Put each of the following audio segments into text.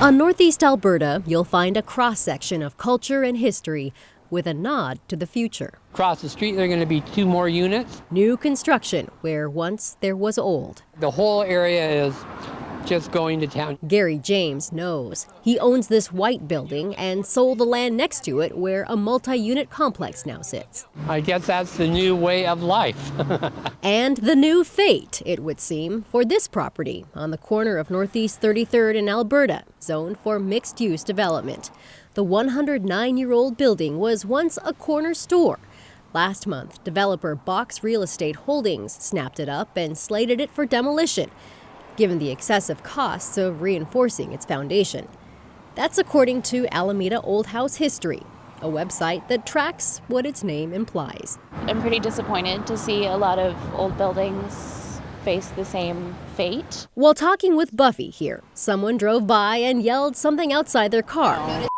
On Northeast Alberta, you'll find a cross-section of culture and history with a nod to the future. Across the street, there are going to be 2 more units. New construction where once there was old. The whole area is just going to town. Gary James knows. He owns this white building and sold the land next to it where a multi-unit complex now sits. I guess that's the new way of life. And the new fate, it would seem, for this property on the corner of Northeast 33rd in Alberta, zoned for mixed-use development. The 109-year-old building was once a corner store. Last month, developer Box Real Estate Holdings snapped it up and slated it for demolition, given the excessive costs of reinforcing its foundation. That's according to Alameda Old House History, a website that tracks what its name implies. I'm pretty disappointed to see a lot of old buildings face the same fate. While talking with Buffy here, someone drove by and yelled something outside their car.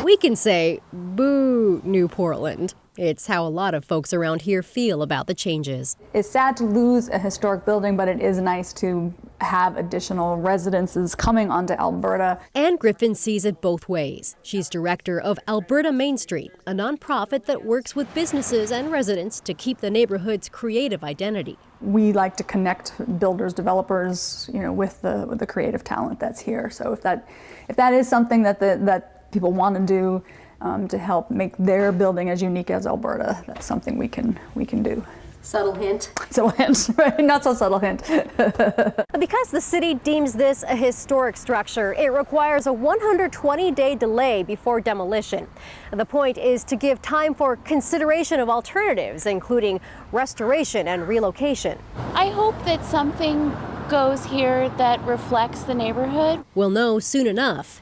We can say, boo, New Portland. It's how a lot of folks around here feel about the changes. It's sad to lose a historic building, but it is nice to have additional residences coming onto Alberta. Anne Griffin sees it both ways. She's director of Alberta Main Street, a nonprofit that works with businesses and residents to keep the neighborhood's creative identity. We like to connect builders, developers, with the creative talent that's here. So if that is something that people want to do, to help make their building as unique as Alberta, that's something we can do. Subtle hint. Subtle hint, right? Not so subtle hint. Because the city deems this a historic structure, it requires a 120-day delay before demolition. The point is to give time for consideration of alternatives, including restoration and relocation. I hope that something goes here that reflects the neighborhood. We'll know soon enough.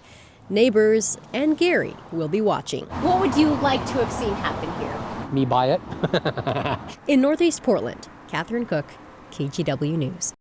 Neighbors and Gary will be watching. What would you like to have seen happen here? Me buy it. In Northeast Portland, Catherine Cook, KGW News.